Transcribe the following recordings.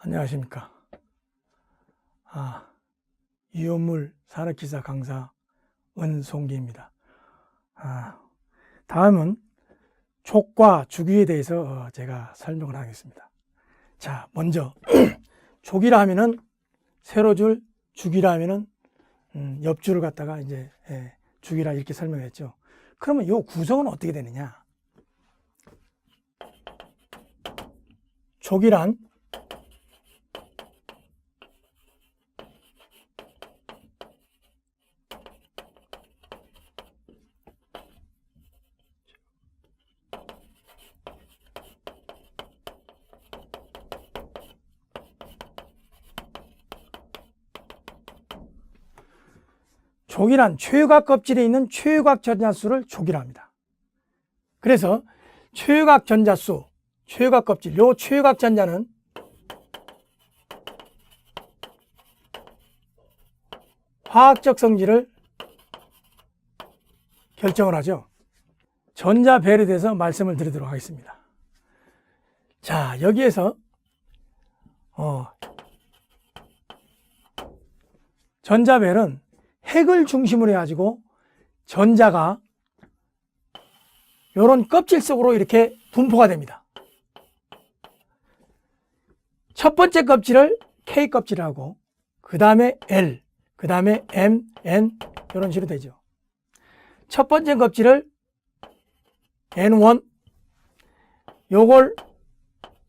안녕하십니까. 이온물 산업기사 강사 은송기입니다. 다음은 족과 주기에 대해서 제가 설명을 하겠습니다. 자, 먼저 족이라 하면은 세로줄, 주기라 하면은 옆줄을 갖다가 이제 주기라 이렇게 설명했죠. 그러면 이 구성은 어떻게 되느냐? 족이란 족이란 최유각 껍질에 있는 최유각 전자수를 족이라 합니다. 그래서 최유각 전자수, 최유각 껍질, 요 최유각 전자는 화학적 성질을 결정을 하죠. 전자배열에 대해서 말씀을 드리도록 하겠습니다. 자, 여기에서 전자배열은 핵을 중심으로 해가지고 전자가 이런 껍질 속으로 이렇게 분포가 됩니다. 첫 번째 껍질을 K 껍질이라고, 그 다음에 L, 그 다음에 M, N 이런 식으로 되죠. 첫 번째 껍질을 N1, 요걸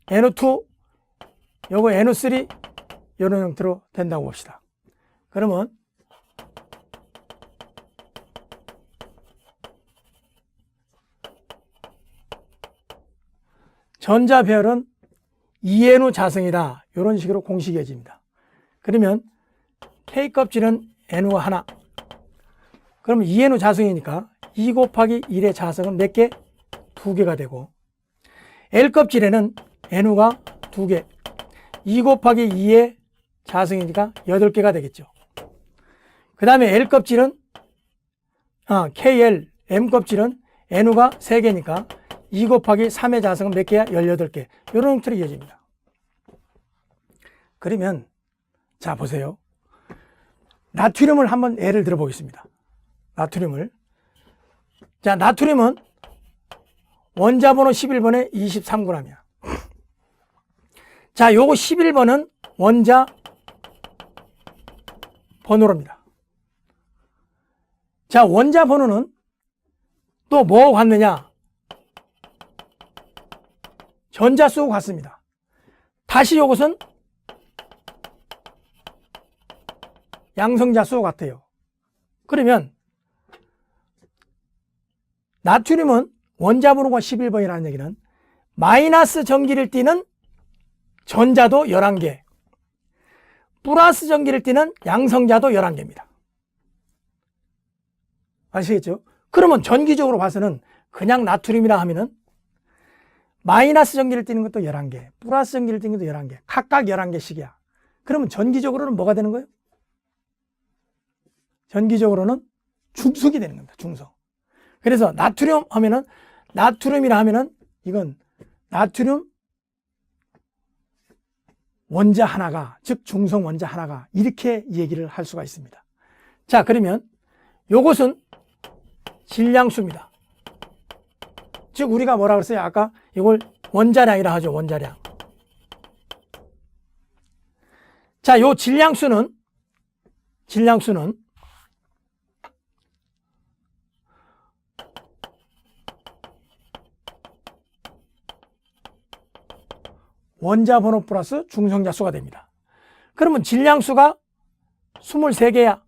N2, 요거 N3 이런 형태로 된다고 봅시다. 그러면 전자배열은 En 자성이다. 이런 식으로 공식이 이어집니다. 그러면 K 껍질은 N가 하나. 그러면 En 자성이니까 2 곱하기 1의 자성은 몇 개? 2개가 되고, L 껍질에는 N가 2개. 2 곱하기 2의 자성이니까 8개가 되겠죠. 그 다음에 L 껍질은 KL, M 껍질은 N가 3개니까 2 곱하기 3의 자성은 몇 개야? 18개. 이런 형태로 이어집니다. 그러면 자 보세요. 나트륨을 한번 예를 들어 보겠습니다. 나트륨을. 자, 나트륨은 원자번호 11번에 23g이야. 자, 요거 11번은 원자 번호로입니다. 자, 원자 번호는 또 뭐하고 같느냐? 전자수하고 같습니다. 다시 이것은 양성자수하고 같아요. 그러면 나트륨은 원자번호가 11번이라는 얘기는 마이너스 전기를 띠는 전자도 11개, 플러스 전기를 띠는 양성자도 11개입니다. 아시겠죠? 그러면 전기적으로 봐서는 그냥 나트륨이라 하면은 마이너스 전기를 띠는 것도 11개, 플러스 전기를 띠는 것도 11개, 각각 11개씩이야. 그러면 전기적으로는 뭐가 되는 거예요? 전기적으로는 중성이 되는 겁니다. 중성. 그래서 나트륨 하면은, 나트륨이라 하면은 이건 나트륨 원자 하나가, 즉 중성 원자 하나가, 이렇게 얘기를 할 수가 있습니다. 자, 그러면 요것은 질량수입니다. 즉 우리가 뭐라 그랬어요? 아까 이걸 원자량이라 하죠. 원자량. 자, 요 질량수는 원자 번호 플러스 중성자 수가 됩니다. 그러면 질량수가 23개야.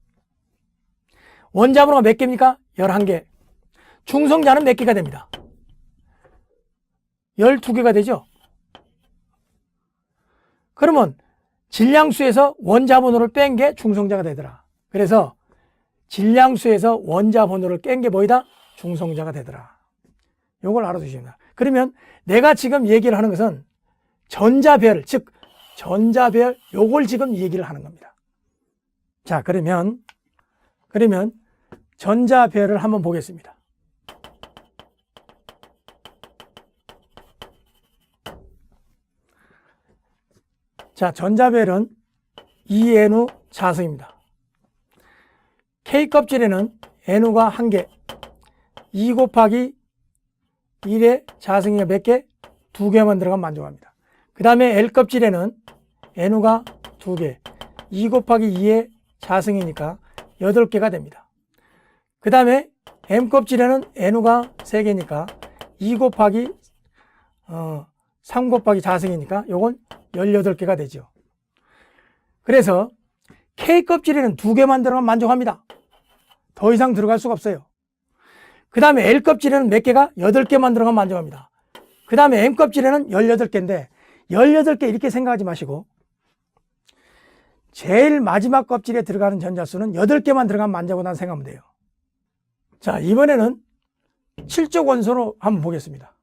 원자 번호가 몇 개입니까? 11개. 중성자는 몇 개가 됩니다? 12개가 되죠. 그러면 질량수에서 원자 번호를 뺀 게 중성자가 되더라. 그래서 질량수에서 원자 번호를 깬 게 뭐이다? 중성자가 되더라. 이걸 알아두시면 됩니다. 그러면 내가 지금 얘기를 하는 것은 전자배열, 즉 전자배열, 요걸 지금 얘기를 하는 겁니다. 자, 그러면 전자배열을 한번 보겠습니다. 자, 전자벨은 ENU 자성입니다. K 껍질에는 NU가 1개, 2 곱하기 1의 자성이가 몇 개? 2개만 들어가면 만족합니다. 그 다음에 L 껍질에는 NU가 2개, 2 곱하기 2의 자성이니까 8개가 됩니다. 그 다음에 M 껍질에는 NU가 3개니까 2 곱하기 3 곱하기 자성이니까 요건 18개가 되죠. 그래서 K 껍질에는 2개만 들어가면 만족합니다. 더 이상 들어갈 수가 없어요. 그 다음에 L 껍질에는 몇 개가? 8개만 들어가면 만족합니다. 그 다음에 M 껍질에는 18개인데 18개 이렇게 생각하지 마시고 제일 마지막 껍질에 들어가는 전자수는 8개만 들어가면 만족한다는 생각하면 돼요. 자, 이번에는 7쪽 원소로 한번 보겠습니다.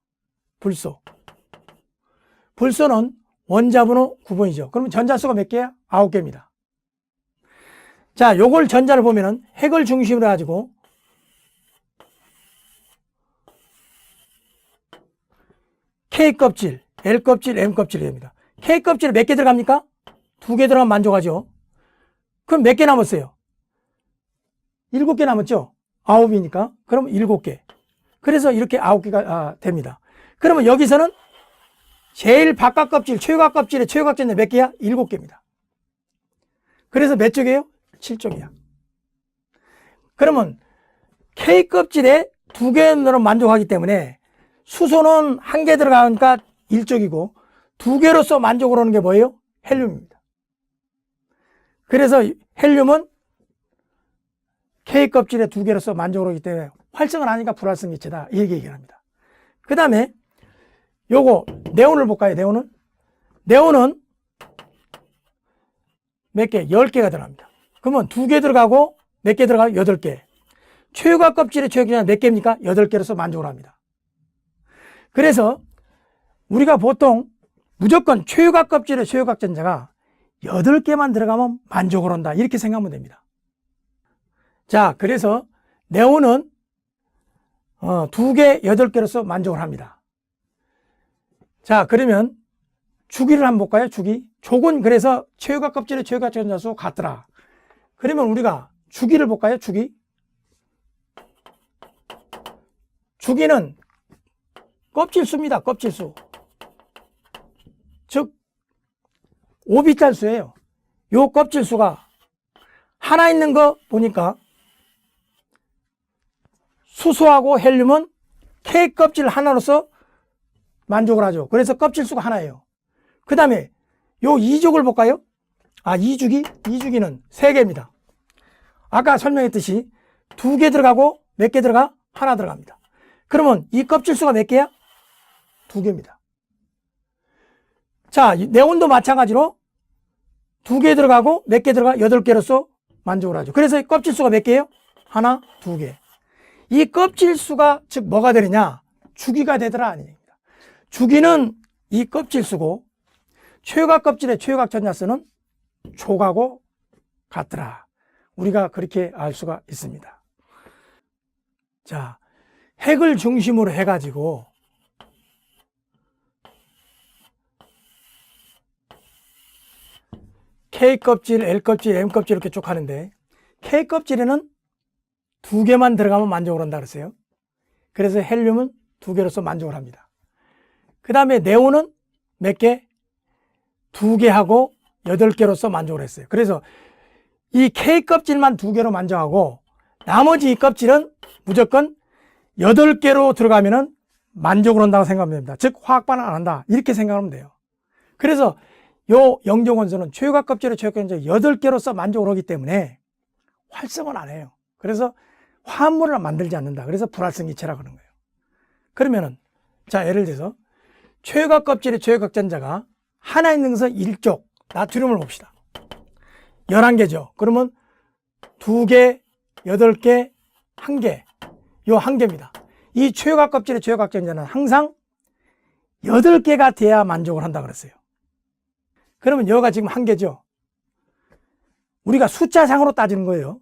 불소. 불소는 원자번호 9번이죠. 그러면 전자수가 몇 개야? 9개입니다. 자, 요걸 전자를 보면은 핵을 중심으로 해가지고 K 껍질, L 껍질, M 껍질이 됩니다. K 껍질에 몇 개 들어갑니까? 2개 들어가면 만족하죠. 그럼 몇 개 남았어요? 7개 남았죠? 9이니까. 그럼 7개. 그래서 이렇게 9개가 됩니다. 그러면 여기서는 제일 바깥 껍질, 최각 껍질의 최각 전자 몇 개야? 7개입니다. 그래서 몇 쪽이에요? 7쪽이야. 그러면 K 껍질에 2개로 만족하기 때문에 수소는 1개 들어가니까 1쪽이고 2개로서 만족을 하는 게 뭐예요? 헬륨입니다. 그래서 헬륨은 K 껍질에 2개로서 만족을 하기 때문에 활성을 하니까 불활성 기체다. 이렇게 얘기를 합니다. 그 다음에 요거 네온을 볼까요? 네온은 몇 개? 10개가 들어갑니다. 그러면 2개 들어가고 몇 개 들어가요? 8개. 최각 껍질의 최각 전자 몇 개입니까? 8개로서 만족을 합니다. 그래서 우리가 보통 무조건 최각 껍질의 최각 전자가 8개만 들어가면 만족을 한다. 이렇게 생각하면 됩니다. 자, 그래서 네온은 2개, 8개로서 만족을 합니다. 자, 그러면 주기를 한번 볼까요? 주기. 족은 그래서 최각 껍질의 최각 전자수 같더라. 그러면 우리가 주기를 볼까요? 주기. 주기는 껍질수입니다. 껍질수. 즉 5비탈수예요. 요 껍질수가 하나 있는 거 보니까 수소하고 헬륨은 K 껍질 하나로서 만족을 하죠. 그래서 껍질수가 하나예요. 그 다음에 요 2족을 볼까요? 2주기는 3개입니다. 아까 설명했듯이 2개 들어가고 몇 개 들어가? 하나 들어갑니다. 그러면 이 껍질수가 몇 개야? 2개입니다. 자, 네온도 마찬가지로 2개 들어가고 몇 개 들어가? 8개로서 만족을 하죠. 그래서 이 껍질수가 몇 개예요? 하나, 2개. 이 껍질수가 즉 뭐가 되느냐? 주기가 되더라 아닙니다. 주기는 이 껍질수고 최각 껍질의 최각 전자수는 족하고 같더라. 우리가 그렇게 알 수가 있습니다. 자, 핵을 중심으로 해가지고 K 껍질, L 껍질, M 껍질 이렇게 쭉 하는데 K 껍질에는 2개만 들어가면 만족을 한다 그랬어요. 그래서 헬륨은 2개로서 만족을 합니다. 그 다음에 네온은 몇 개? 2개하고 8개로서 만족을 했어요. 그래서 이 K 껍질만 2개로 만족하고 나머지 이 껍질은 무조건 8개로 들어가면은 만족을 한다고 생각하면 됩니다. 즉 화학 반응 안 한다. 이렇게 생각하면 돼요. 그래서 요 영종원소는 최각 껍질의 최각 전자 8개로서 만족을 하기 때문에 활성을 안 해요. 그래서 화합물을 만들지 않는다. 그래서 불활성 기체라고 그러는 거예요. 그러면은 자, 예를 들어서 최각 껍질의 최각 전자가 하나 있는 것은 1쪽 나트륨을 봅시다. 11개죠. 그러면 2개, 8개, 1개. 요 1개입니다. 이 최각 껍질의 최각 전자는 항상 8개가 돼야 만족을 한다 그랬어요. 그러면 여기가 지금 1개죠. 우리가 숫자상으로 따지는 거예요.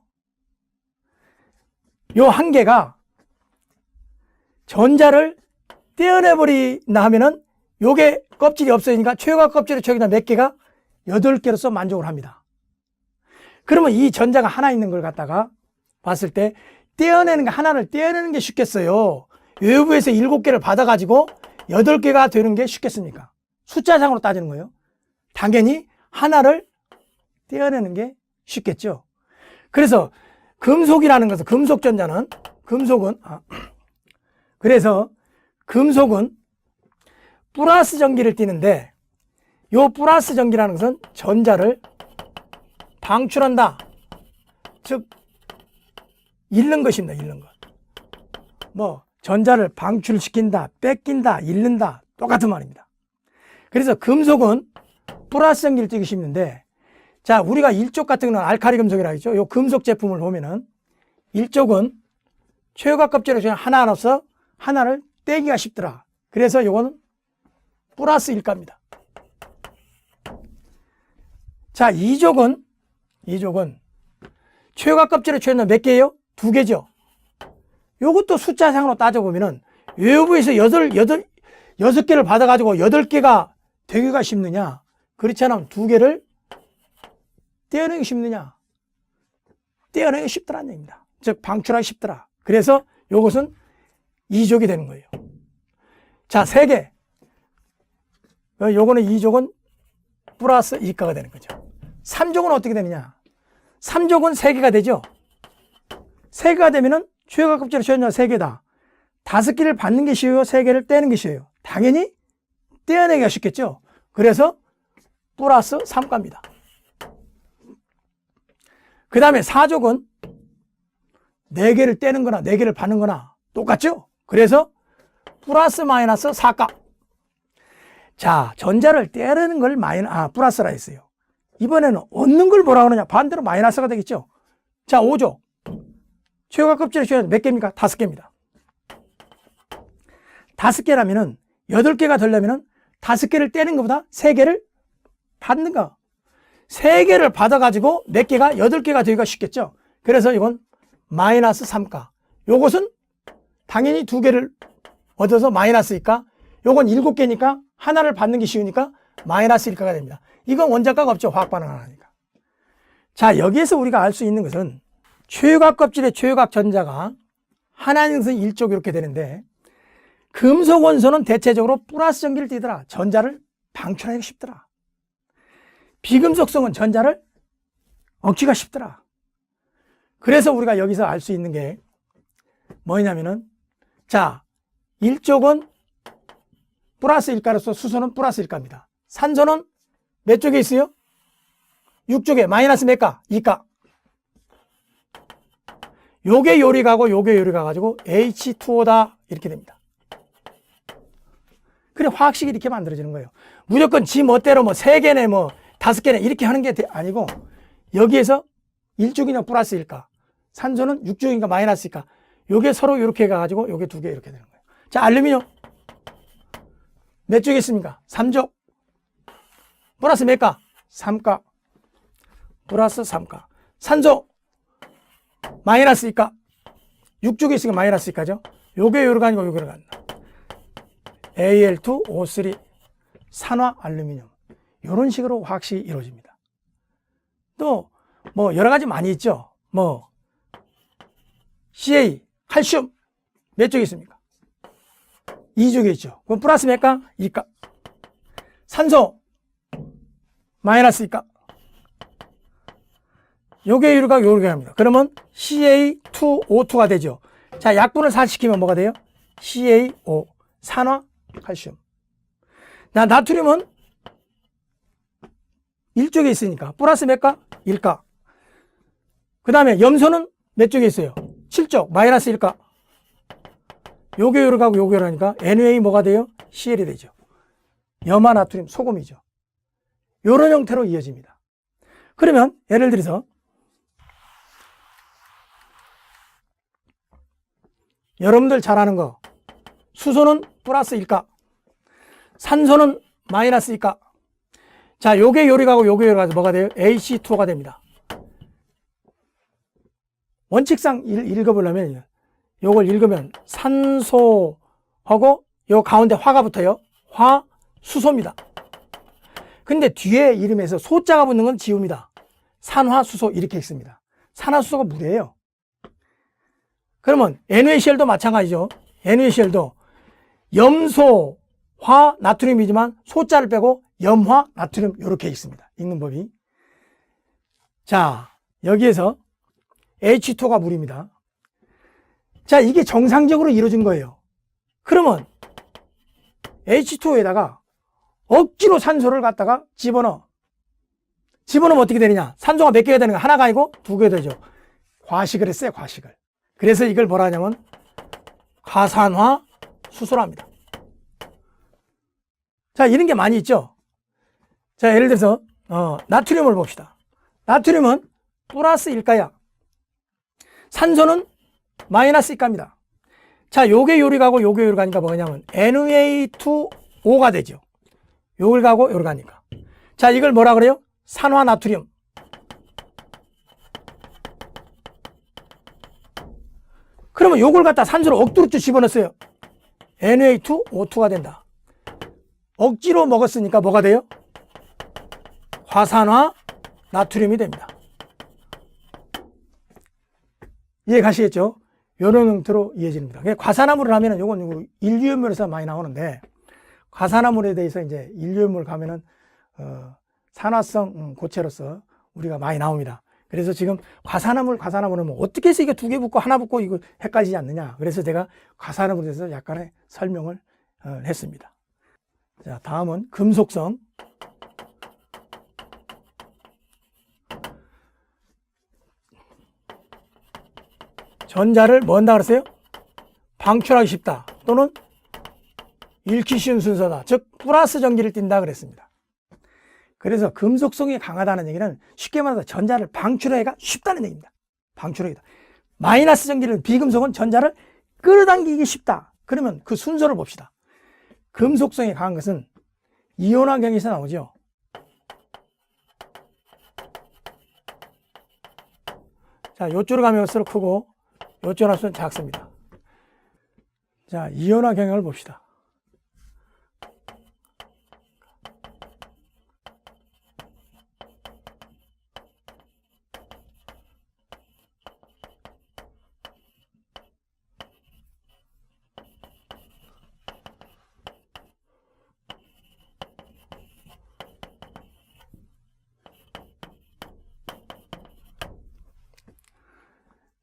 요 1개가 전자를 떼어내버린다 하면은 요게 껍질이 없어지니까 최각 껍질의 최각이나 몇 개가 8개로서 만족을 합니다. 그러면 이 전자가 하나 있는 걸 갖다가 봤을 때 떼어내는 게 하나를 떼어내는 게 쉽겠어요? 외부에서 7개를 받아가지고 8개가 되는 게 쉽겠습니까? 숫자상으로 따지는 거예요. 당연히 하나를 떼어내는 게 쉽겠죠. 그래서 금속이라는 것은 그래서 금속은 플러스 전기를 띠는데 요 플러스 전기라는 것은 전자를 방출한다. 즉 잃는 것입니다. 잃는 것. 뭐 전자를 방출시킨다, 뺏긴다, 잃는다 똑같은 말입니다. 그래서 금속은 플러스 전기를 띠기 쉽는데 자, 우리가 일족 같은 경우는 알칼리 금속이라고 했죠. 요 금속 제품을 보면은 일족은 최고각 껍질을 그냥 하나 넣어서 하나를 떼기가 쉽더라. 그래서 요거는 플러스 일가입니다. 자, 이족은 최고각 껍질의 최소는 몇 개예요? 2개죠. 요것도 숫자상으로 따져보면은 외부에서 6개를 받아가지고 8개가 되기가 쉽느냐? 그렇지 않으면 2개를 떼어내기 쉽느냐? 떼어내기 쉽더라는 얘기입니다. 즉 방출하기 쉽더라. 그래서 요것은 2족이 되는 거예요. 자, 3개. 요거는 2족은 플러스 이가가 되는 거죠. 3족은 어떻게 되느냐? 3족은 3개가 되죠. 3개가 되면은 최고각 껍질의 최소는 3개다. 5개를 받는 게 쉬워요? 3개를 떼는 게 쉬워요? 당연히 떼어내기가 쉽겠죠. 그래서 플러스 3가입니다. 그 다음에 4족은 4개를 떼는 거나 4개를 받는 거나 똑같죠? 그래서 플러스 마이너스 4가. 자, 전자를 떼내는 걸 플러스라 했어요. 이번에는 얻는 걸 뭐라 그러냐? 반대로 마이너스가 되겠죠? 자, 5족. 최고각 껍질의 최소는 몇 개입니까? 5개입니다. 5개라면은 8개가 되려면은 5개를 떼는 것보다 3개를 받는 거. 3개를 받아가지고 몇 개가 8개가 되기가 쉽겠죠. 그래서 이건 마이너스 3가. 요것은 당연히 2개를 얻어서 마이너스 2가. 요건 7개니까 하나를 받는 게 쉬우니까 마이너스 1가가 됩니다. 이건 원자가가 없죠. 화학 반응을 하니까. 자, 여기에서 우리가 알 수 있는 것은 최고각 껍질의 최고각 전자가 하나인 것은 1족 이렇게 되는데 금속 원소는 대체적으로 플러스 전기를 띠더라. 전자를 방출하기가 쉽더라. 비금속성은 전자를 얻기가 쉽더라. 그래서 우리가 여기서 알 수 있는 게 뭐냐면은 자, 1족은 플러스 1가로서 수소는 플러스 1가입니다. 산소는 몇 쪽에 있어요? 6쪽에 마이너스 몇 가? 2가. 요게 요리가고 요게 요리가가지고 H2O다 이렇게 됩니다. 그래 화학식이 이렇게 만들어지는 거예요. 무조건 지 멋대로 뭐 3개네 뭐 5개네 이렇게 하는 게 아니고 여기에서 1쪽이냐 플러스 1가, 산소는 6쪽인가 마이너스 2가, 요게 서로 이렇게 가가지고 요게 2개 이렇게 되는 거예요. 자, 알루미늄 몇 쪽이 있습니까? 3쪽. 플러스 몇 가? 3가. 플러스 3가. 산소 마이너스 2가. 6쪽에 있으니까 마이너스 2가죠. 요게 요렇게 아니고 요게 간다. Al2O3 산화 알루미늄. 이런 식으로 화학식이 이루어집니다. 또 뭐 여러 가지 많이 있죠. 뭐 Ca 칼슘 몇 쪽에 있습니까? 2쪽에 있죠. 그럼 플러스 몇 가? 2가. 산소 마이너스 2가. 요게 요렇게 요렇게 합니다. 그러면 Ca2O2가 되죠. 자, 약분을 살시키면 뭐가 돼요? CaO 산화 칼슘. 나트륨은 1쪽에 있으니까 플러스 몇 가? 1가. 그 다음에 염소는 몇 쪽에 있어요? 7쪽 마이너스 1가. 요게 요렇게 하고 요게 요렇게 하니까 NA 뭐가 돼요? CL이 되죠. 염화 나트륨 소금이죠. 요런 형태로 이어집니다. 그러면 예를 들어서 여러분들 잘 아는 거 수소는 플러스 1가, 산소는 마이너스 2가. 자, 요게 요리가고 요게 요리가서 뭐가 돼요? H2O가 됩니다. 원칙상 읽어보려면 요걸 읽으면 산소하고 요 가운데 화가 붙어요. 화, 수소입니다. 근데 뒤에 이름에서 소자가 붙는 건 지웁니다. 산화수소 이렇게 있습니다. 산화수소가 물이에요. 그러면 NaCl도 마찬가지죠. NaCl도 염소화 나트륨이지만 소자를 빼고 염화 나트륨 이렇게 있습니다. 읽는 법이. 자, 여기에서 H2가 물입니다. 자, 이게 정상적으로 이루어진 거예요. 그러면 H2에다가 억지로 산소를 갖다가 집어넣으면 어떻게 되느냐? 산소가 몇 개가 되는가? 하나가 아니고 두 개가 되죠. 과식을 했어요, 과식을. 그래서 이걸 뭐라 하냐면 과산화 수소랍니다. 자, 이런 게 많이 있죠. 자, 예를 들어서 나트륨을 봅시다. 나트륨은 플러스일까야? 산소는 마이너스일까입니다. 자, 요게 요리 가고 요게 요리 가니까 뭐냐면 Na2O가 되죠. 요걸 가고 요리 가니까. 자, 이걸 뭐라 그래요? 산화 나트륨. 그러면 요걸 갖다 산소를 억지로 집어넣었어요. Na2O2가 된다. 억지로 먹었으니까 뭐가 돼요? 과산화 나트륨이 됩니다. 이해 가시겠죠? 이런 형태로 이해집니다. 과산화물을 하면은 요건 인류염물에서 많이 나오는데, 과산화물에 대해서 이제 인류염물 가면은 산화성 고체로서 우리가 많이 나옵니다. 그래서 지금 과산화물은 뭐 어떻게 해서 이게 두 개 붙고 하나 붙고 이거 헷갈리지 않느냐. 그래서 제가 과산화물에 대해서 약간의 설명을 했습니다. 자, 다음은 금속성. 전자를 뭐 한다 그랬어요? 방출하기 쉽다. 또는 잃기 쉬운 순서다. 즉 플러스 전기를 띈다 그랬습니다. 그래서 금속성이 강하다는 얘기는 쉽게 말해서 전자를 방출하기가 쉽다는 얘기입니다. 방출하기다. 마이너스 전기를, 비금속은 전자를 끌어당기기 쉽다. 그러면 그 순서를 봅시다. 금속성이 강한 것은 이온화경에서 나오죠. 자, 요쪽으로 가면 갈수록 크고 요쪽으로 갈수록 작습니다. 자, 이온화 경향을 봅시다.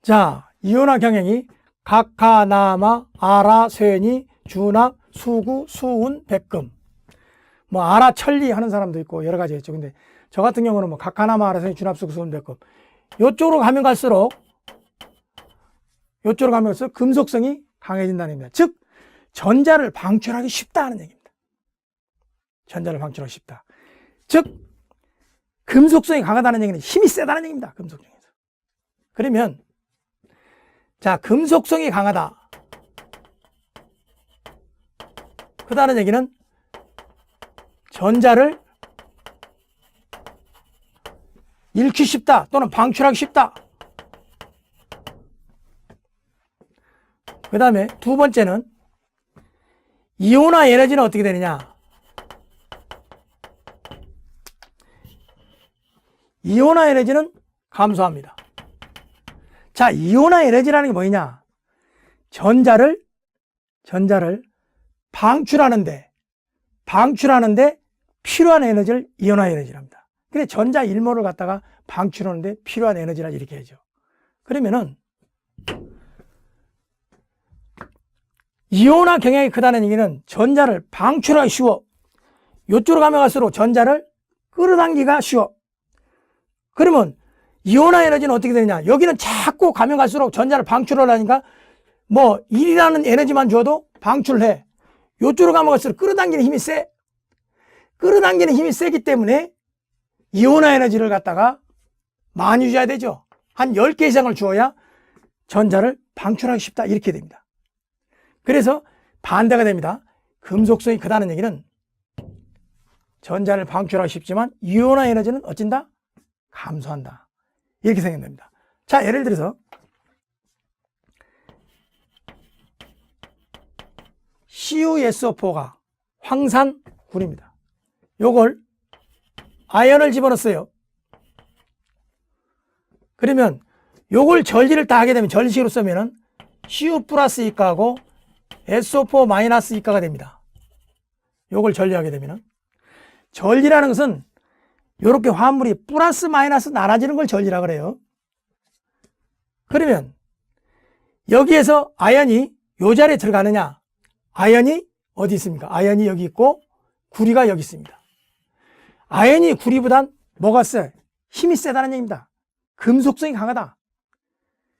자, 이온화 경향이 각하나마, 아라, 쇠니, 주납, 수구, 수운, 백금. 뭐 아라, 천리 하는 사람도 있고 여러 가지 있죠. 근데 저 같은 경우는 뭐 각하나마, 아라, 쇠니, 주납, 수구, 수운, 백금. 요쪽으로 가면 갈수록 금속성이 강해진다는 얘기입니다. 즉 전자를 방출하기 쉽다는 얘기입니다. 전자를 방출하기 쉽다. 즉 금속성이 강하다는 얘기는 힘이 세다는 얘기입니다. 금속성에서. 그러면 자, 금속성이 강하다. 그다는 얘기는 전자를 잃기 쉽다 또는 방출하기 쉽다. 그 다음에 두 번째는 이온화 에너지는 어떻게 되느냐. 이온화 에너지는 감소합니다. 자, 이온화 에너지라는 게 뭐냐? 전자를 방출하는데 필요한 에너지를 이온화 에너지랍니다. 근데 전자 일몰을 갖다가 방출하는데 필요한 에너지라 이렇게 하죠. 그러면은 이온화 경향이 크다는 얘기는 전자를 방출하기 쉬워. 이쪽으로 가면 갈수록 전자를 끌어당기기가 쉬워. 그러면 이온화 에너지는 어떻게 되느냐? 여기는 자꾸 가면 갈수록 전자를 방출하려니까 뭐 1이라는 에너지만 줘도 방출해. 이쪽으로 가면 갈수록 끌어당기는 힘이 세. 끌어당기는 힘이 세기 때문에 이온화 에너지를 갖다가 많이 줘야 되죠. 한 10개 이상을 주어야 전자를 방출하기 쉽다. 이렇게 됩니다. 그래서 반대가 됩니다. 금속성이 크다는 얘기는 전자를 방출하기 쉽지만 이온화 에너지는 어찐다? 감소한다. 이렇게 생각됩니다. 자, 예를 들어서 CuSO4가 황산굴입니다. 요걸 아연을 집어넣었어요. 그러면 요걸 전리를 다 하게 되면 전리식으로 쓰면은 Cu 플러스 이가하고 SO4 마이너스 이가가 됩니다. 요걸 전리하게 되면은. 전리라는 것은 요렇게 화합물이 플러스 마이너스 나눠지는 걸 전리라 그래요. 그러면 여기에서 아연이 요 자리에 들어가느냐? 아연이 어디 있습니까? 아연이 여기 있고 구리가 여기 있습니다. 아연이 구리보단 뭐가 세? 힘이 세다는 얘기입니다. 금속성이 강하다.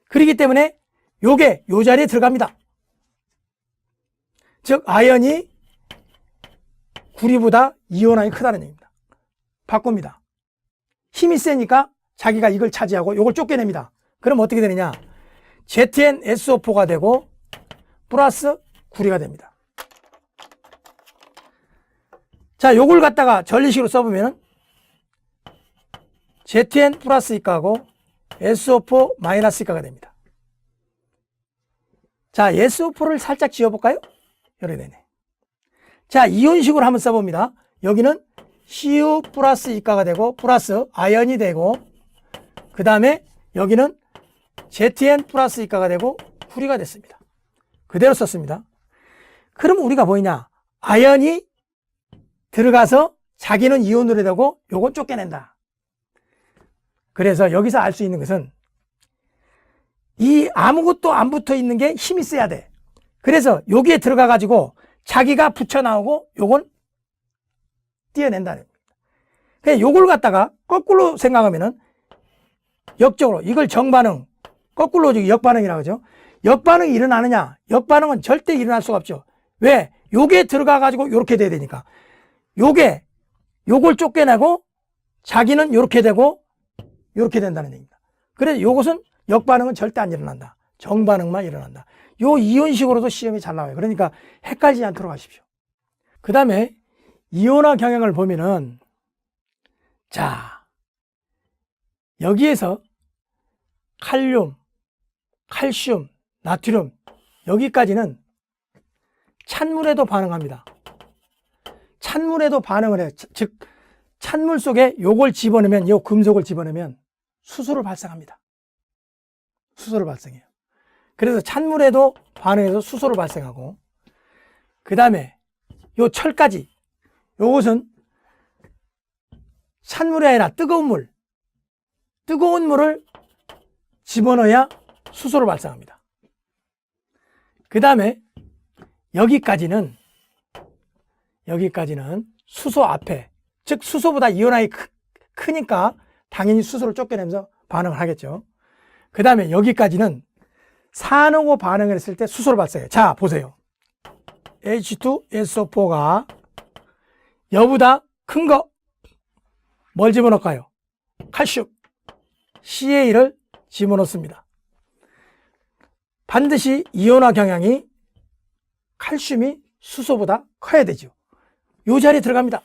그렇기 때문에 요게 요 자리에 들어갑니다. 즉 아연이 구리보다 이온항이 크다는 얘기입니다. 바꿉니다. 힘이 세니까 자기가 이걸 차지하고 요걸 쫓겨냅니다. 그럼 어떻게 되느냐? ZnSO4가 되고 플러스 구리가 됩니다. 자, 요걸 갖다가 전리식으로 써보면 Zn 플러스 이가하고 SO4 마이너스 이가가 됩니다. 자, SO4를 살짝 지워볼까요? 이렇게 되네. 자, 이온식으로 한번 써봅니다. 여기는 Cu 플러스 이가가 되고 플러스 아연이 되고 그 다음에 여기는 Zn 플러스 이가가 되고 구리가 됐습니다. 그대로 썼습니다. 그럼 우리가 뭐냐? 아연이 들어가서 자기는 이온으로 되고 요건 쫓겨낸다. 그래서 여기서 알 수 있는 것은 이 아무것도 안 붙어 있는 게 힘이 세야 돼. 그래서 여기에 들어가 가지고 자기가 붙여 나오고 요건 띄어낸다는 겁니다. 그냥 요걸 갖다가 거꾸로 생각하면은 역적으로 이걸 정반응, 거꾸로 역반응이라고 하죠. 역반응이 일어나느냐? 역반응은 절대 일어날 수가 없죠. 왜? 요게 들어가 가지고 요렇게 돼야 되니까. 요걸 쫓겨내고 자기는 요렇게 되고 요렇게 된다는 얘기입니다. 그래서 요것은 역반응은 절대 안 일어난다. 정반응만 일어난다. 요 이온식으로도 시험이 잘 나와요. 그러니까 헷갈리지 않도록 하십시오. 그 다음에 이온화 경향을 보면은 자, 여기에서 칼륨, 칼슘, 나트륨 여기까지는 찬물에도 반응합니다. 찬물에도 반응을 해요. 즉 찬물 속에 요걸 집어넣으면 요 금속을 집어넣으면 수소를 발생합니다. 수소를 발생해요. 그래서 찬물에도 반응해서 수소를 발생하고 그 다음에 요 철까지 요것은 찬물이 아니라 뜨거운 물을 집어넣어야 수소를 발생합니다. 그 다음에 여기까지는 수소 앞에, 즉 수소보다 이온항이 크니까 당연히 수소를 쫓겨내면서 반응을 하겠죠. 그 다음에 여기까지는 산하고 반응을 했을 때 수소를 발생해요. 자, 보세요. H2SO4가 여보다 큰 거 뭘 집어넣을까요? 칼슘 Ca를 집어넣습니다. 반드시 이온화 경향이 칼슘이 수소보다 커야 되죠. 요 자리에 들어갑니다.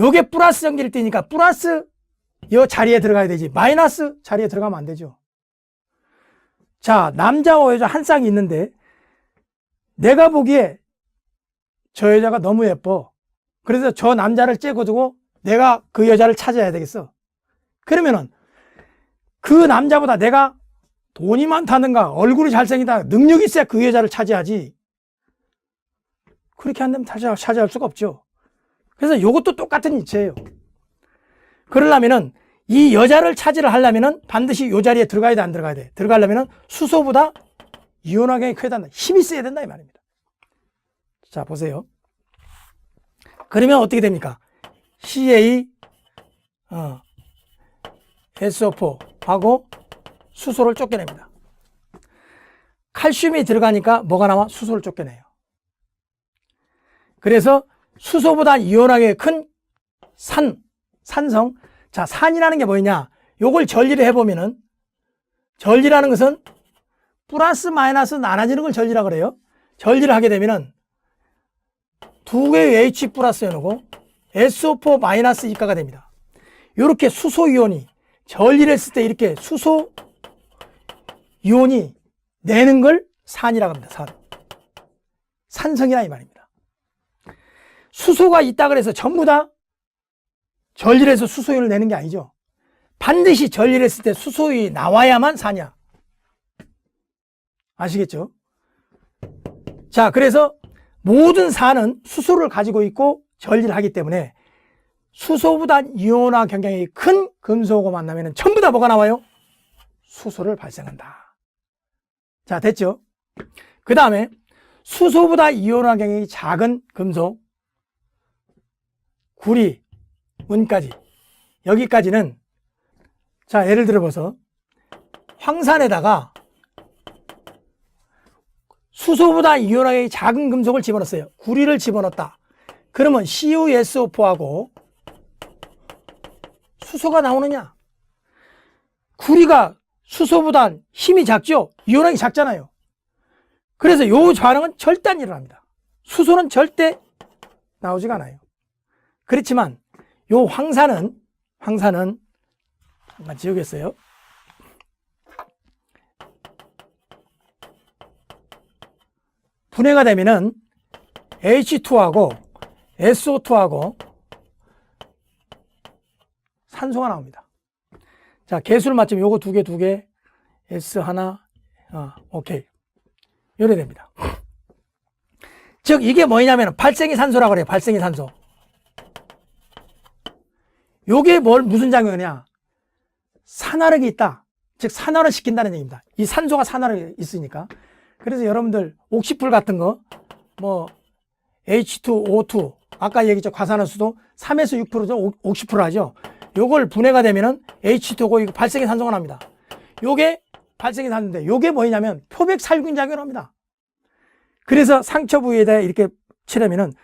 요게 플러스 전기를 띠니까 플러스 요 자리에 들어가야 되지 마이너스 자리에 들어가면 안 되죠. 자, 남자와 여자 한 쌍이 있는데 내가 보기에 저 여자가 너무 예뻐. 그래서 저 남자를 째고두고 내가 그 여자를 찾아야 되겠어. 그러면은 그 남자보다 내가 돈이 많다든가 얼굴이 잘생기다 능력이 있어야 그 여자를 차지하지. 그렇게 안 되면 차지할 수가 없죠. 그래서 이것도 똑같은 이치예요. 그러려면은 이 여자를 차지를 하려면은 반드시 이 자리에 들어가야 돼, 안 들어가야 돼? 들어가려면은 수소보다 이온화경이 커야 된다. 힘이 세야 된다 이 말입니다. 자, 보세요. 그러면 어떻게 됩니까? Ca SO4하고 수소를 쫓겨냅니다. 칼슘이 들어가니까 뭐가 나와? 수소를 쫓겨내요. 그래서 수소보다 이온하게 큰 산성. 자, 산이라는 게 뭐냐? 요걸 전리를 해보면은, 전리라는 것은 플러스 마이너스 나눠지는 걸 전리라 그래요. 전리를 하게 되면은 두 개의 H 플러스 이온이고 SO4 마이너스 이가가 됩니다. 이렇게 수소 이온이 전리를 했을 때 이렇게 수소 이온이 내는 걸 산이라고 합니다. 산성이라 이 말입니다. 수소가 있다 그래서 전부 다 전리해서 수소연을 내는 게 아니죠. 반드시 전리했을 때 수소연이 나와야만 사냐. 아시겠죠? 자, 그래서 모든 산은 수소를 가지고 있고 전리를 하기 때문에 수소보다 이온화 경향이 큰 금속하고 만나면 전부 다 뭐가 나와요? 수소를 발생한다. 자, 됐죠? 그 다음에 수소보다 이온화 경향이 작은 금속, 구리, 은까지, 여기까지는, 자, 예를 들어봐서 황산에다가 수소보다 이온화 경향이 작은 금속을 집어넣었어요. 구리를 집어넣었다. 그러면 CuSO4하고 수소가 나오느냐? 구리가 수소보다 힘이 작죠? 이온하기 작잖아요. 그래서 이 반응은 절대 안 일어납니다. 수소는 절대 나오지가 않아요. 그렇지만 이 황산은 잠깐 지우겠어요. 분해가 되면은 H2하고 SO2하고 산소가 나옵니다. 자, 개수를 맞추면 요거 두 개, S 하나, 오케이. 이래 됩니다. 즉, 이게 뭐냐면 발생이 산소라고 그래요. 발생이 산소. 요게 무슨 작용이냐? 산화력이 있다. 즉, 산화를 시킨다는 얘기입니다. 이 산소가 산화력이 있으니까. 그래서 여러분들, 옥시풀 같은 거, 뭐, H2O2, 아까 얘기했죠. 과산화수도 3에서 6%죠. 옥시풀 하죠. 요걸 분해가 되면은 H2O 이거 발생의 산소가 납니다. 요게 발생의 산소인데 요게 뭐냐면 표백살균 작용을 합니다. 그래서 상처 부위에다 이렇게 칠하면은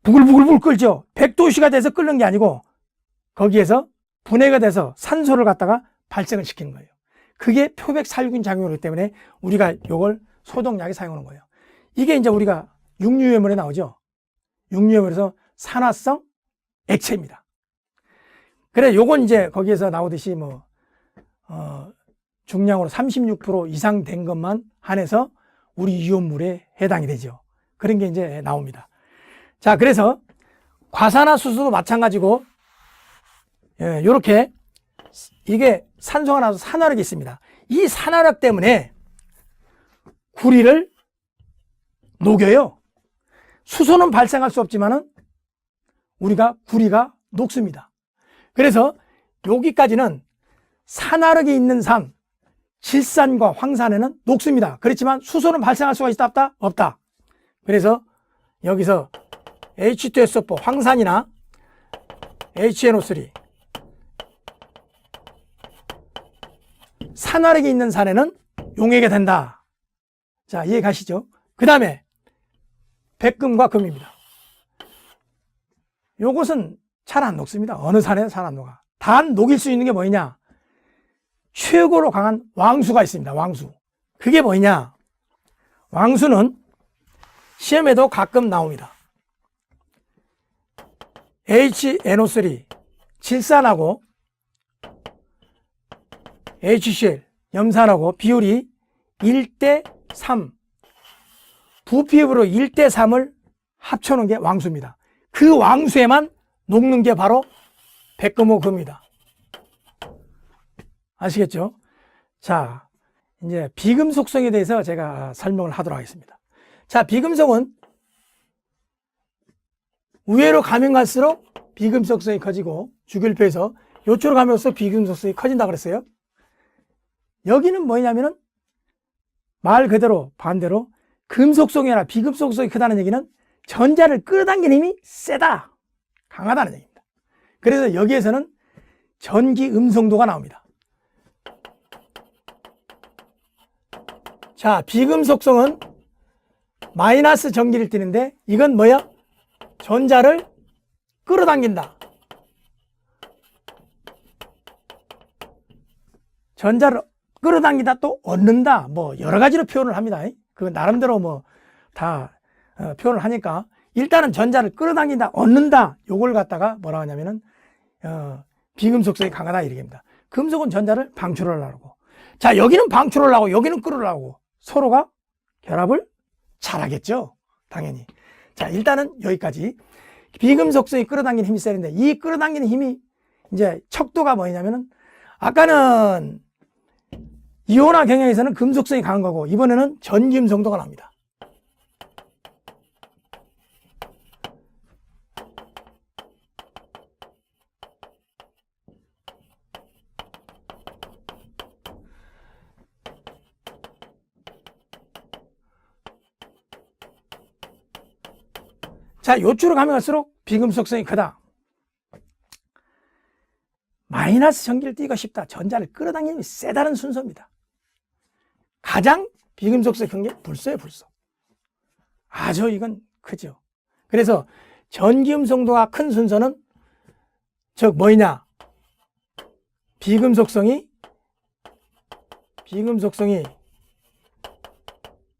부글부글 끓죠. 100도씨가 돼서 끓는 게 아니고 거기에서 분해가 돼서 산소를 갖다가 발생을 시키는 거예요. 그게 표백살균 작용이기 때문에 우리가 요걸 소독약에 사용하는 거예요. 이게 이제 우리가 육류유해물에 나오죠. 육류유해물에서 산화성 액체입니다. 그래, 요건 이제 거기에서 나오듯이 중량으로 36% 이상 된 것만 한해서 우리 이온물에 해당이 되죠. 그런 게 이제 나옵니다. 자, 그래서 과산화수소도 마찬가지고, 예, 요렇게 이게 산소가 나와서 산화력이 있습니다. 이 산화력 때문에 구리를 녹여요. 수소는 발생할 수 없지만은 우리가 구리가 녹습니다. 그래서 여기까지는 산화력이 있는 산, 질산과 황산에는 녹습니다. 그렇지만 수소는 발생할 수가 있다 없다? 없다. 그래서 여기서 H2SO4 황산이나 HNO3 산화력이 있는 산에는 용액이 된다. 자, 이해 가시죠? 그 다음에 백금과 금입니다. 요것은 잘 안 녹습니다. 어느 산에는 잘 안 녹아. 단 녹일 수 있는 게 뭐냐? 최고로 강한 왕수가 있습니다. 왕수. 그게 뭐냐? 왕수는 시험에도 가끔 나옵니다. HNO3 질산하고 HCl 염산하고 비율이 1대3 부피흡으로 1대3을 합쳐놓은 게 왕수입니다. 그 왕수에만 녹는 게 바로 백금호 금입니다. 아시겠죠? 자, 이제 비금 속성에 대해서 제가 설명을 하도록 하겠습니다. 자, 비금속은 위로 가면 갈수록 비금 속성이 커지고 주기율표에서 요쪽으로 가면 갈수록 비금 속성이 커진다 그랬어요. 여기는 뭐냐면은 말 그대로 반대로 금속성이 아니라 비금 속성이 크다는 얘기는 전자를 끌어당기는 힘이 세다, 강하다는 얘기입니다. 그래서 여기에서는 전기 음성도가 나옵니다. 자, 비금 속성은 마이너스 전기를 띠는데 이건 뭐야? 전자를 끌어당긴다. 전자를 끌어당기다 또 얻는다. 뭐 여러 가지로 표현을 합니다. 그 나름대로 뭐 다 표현을 하니까 일단은 전자를 끌어당긴다, 얻는다. 요걸 갖다가 뭐라 하냐면은 비금 속성이 강하다 이렇게입니다. 금속은 전자를 방출하려고. 자, 여기는 방출하려고, 여기는 끌으려고 서로가 결합을 잘하겠죠. 당연히. 자, 일단은 여기까지. 비금 속성이 끌어당기는 힘이 세는데 이 끌어당기는 힘이 이제 척도가 뭐냐면은 아까는 이온화 경향에서는 금속성이 강한 거고 이번에는 전기음성도가 나옵니다. 자, 요추로 가면 갈수록 비금속성이 크다. 마이너스 전기를 띄기가 쉽다. 전자를 끌어당기는 세다는 순서입니다. 가장 비금속성이 큰 게 불소예요, 불소. 아주 이건 크죠. 그래서 전기음성도가 큰 순서는 즉 뭐냐? 비금속성이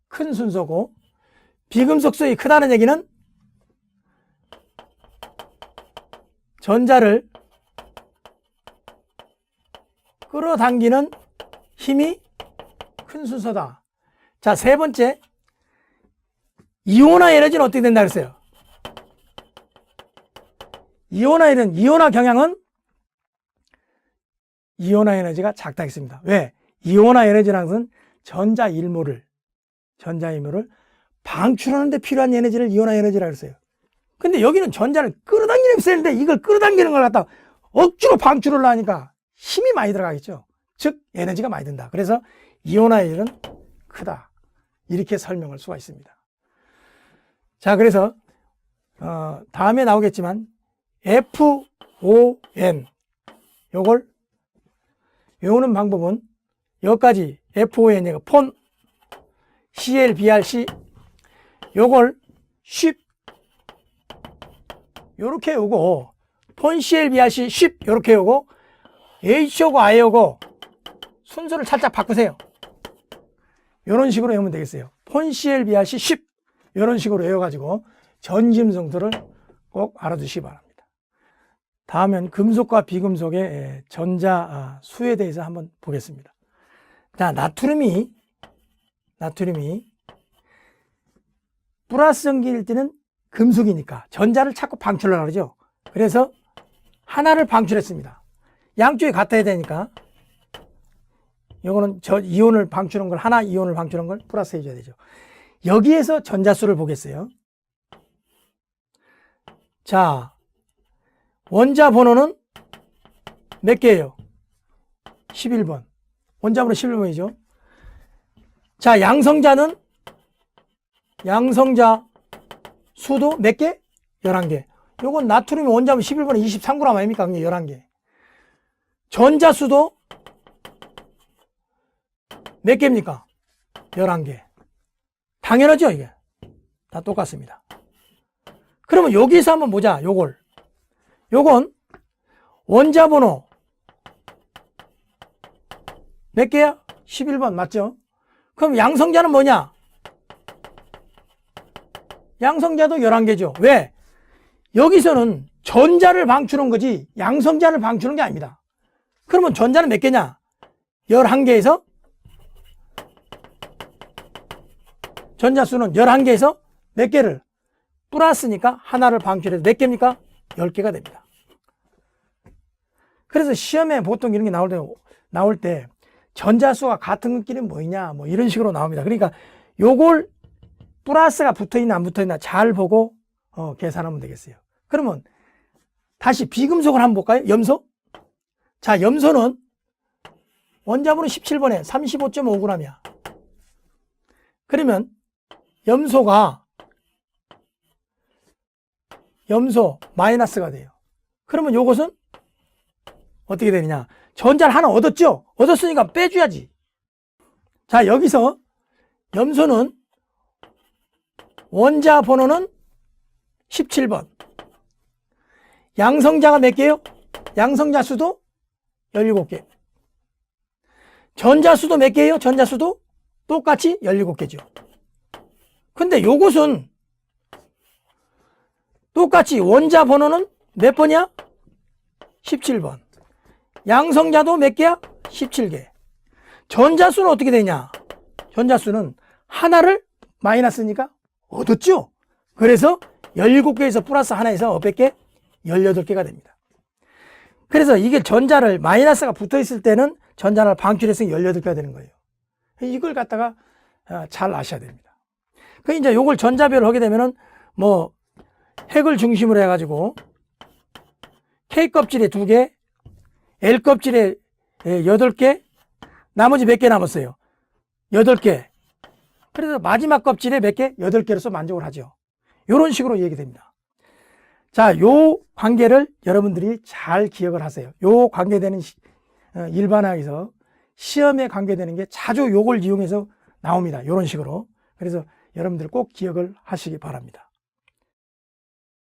큰 순서고, 비금속성이 크다는 얘기는 전자를 끌어당기는 힘이 큰 순서다. 자, 세 번째, 이온화 에너지는 어떻게 된다 그랬어요? 이온화 경향은 이온화 에너지가 작다 했습니다. 왜? 이온화 에너지라는 것은 전자 일모를 방출하는 데 필요한 에너지를 이온화 에너지라고 했어요. 근데 여기는 전자를 끌어당기는 셈인데 이걸 끌어당기는 걸 갖다 억지로 방출을 하니까 힘이 많이 들어가겠죠. 즉 에너지가 많이 든다. 그래서 이온화 에너지는 크다. 이렇게 설명할 수가 있습니다. 자, 그래서 다음에 나오겠지만 FON 요걸 외우는 방법은 여기까지 FON 폰 CLBRC 요걸 쉽 요렇게 오고 폰 CLBRC 쉽 요렇게 오고 H오고 I오고 순서를 살짝 바꾸세요. 이런 식으로 외우면 되겠어요. 폰 CLBRC 쉽 이런 식으로 외워가지고 전기음성도를 꼭 알아두시기 바랍니다. 다음은 금속과 비금속의 전자 수에 대해서 한번 보겠습니다. 자, 나트륨이 플러스 전기일 때는 금속이니까 전자를 자꾸 방출하려고 그러죠. 그래서 하나를 방출했습니다. 양쪽이 같아야 되니까 요거는 저 이온을 방출한 걸 하나 이온을 방출한 걸 플러스 해줘야 되죠. 여기에서 전자수를 보겠어요. 자, 원자 번호는 몇 개예요? 11번. 원자 번호 11번이죠. 자, 양성자 수도 몇 개? 11개. 요건 나트륨이 원자 번호 11번에 23g 아닙니까? 그게 11개. 전자수도 몇 개입니까? 11개. 당연하죠, 이게. 다 똑같습니다. 그러면 여기서 한번 보자, 요건 원자 번호 몇 개야? 11번 맞죠? 그럼 양성자는 뭐냐? 양성자도 11개죠. 왜? 여기서는 전자를 방출한 거지 양성자를 방출한 게 아닙니다. 그러면 전자는 몇 개냐? 11개에서 전자수는 11개에서 몇 개를? 플러스니까 하나를 방출해서 몇 개입니까? 10개가 됩니다. 그래서 시험에 보통 이런 게 나올 때 전자수가 같은 것끼리는 뭐냐 뭐 이런 식으로 나옵니다. 그러니까 요걸 플러스가 붙어있나 안 붙어있나 잘 보고 계산하면 되겠어요. 그러면 다시 비금속을 한번 볼까요? 염소? 자, 염소는 원자번호 17번에 35.5g이야. 그러면 염소 마이너스가 돼요. 그러면 요것은 어떻게 되느냐? 전자를 하나 얻었죠? 얻었으니까 빼줘야지. 자, 여기서 염소는 원자 번호는 17번. 양성자가 몇 개요? 양성자 수도 17개. 전자수도 몇 개예요? 전자수도 똑같이 17개죠. 근데 요것은 똑같이 원자 번호는 몇 번이야? 17번. 양성자도 몇 개야? 17개. 전자수는 어떻게 되냐? 전자수는 하나를 마이너스니까 얻었죠? 그래서 17개에서 플러스 하나에서 몇 개? 18개가 됩니다. 그래서 이게 전자를 마이너스가 붙어 있을 때는 전자를 방출해서 18개가 되는 거예요. 이걸 갖다가 잘 아셔야 됩니다. 그 이제 요걸 전자별로 하게 되면은 뭐 핵을 중심으로 해가지고 K 껍질에 2개, L 껍질에 8개, 나머지 몇 개 남았어요? 8개. 그래서 마지막 껍질에 몇 개? 8개로서 만족을 하죠. 이런 식으로 얘기됩니다. 자, 요 관계를 여러분들이 잘 기억을 하세요. 요 관계되는 일반화에서 시험에 관계되는 게 자주 요걸 이용해서 나옵니다. 이런 식으로. 그래서 여러분들 꼭 기억을 하시기 바랍니다.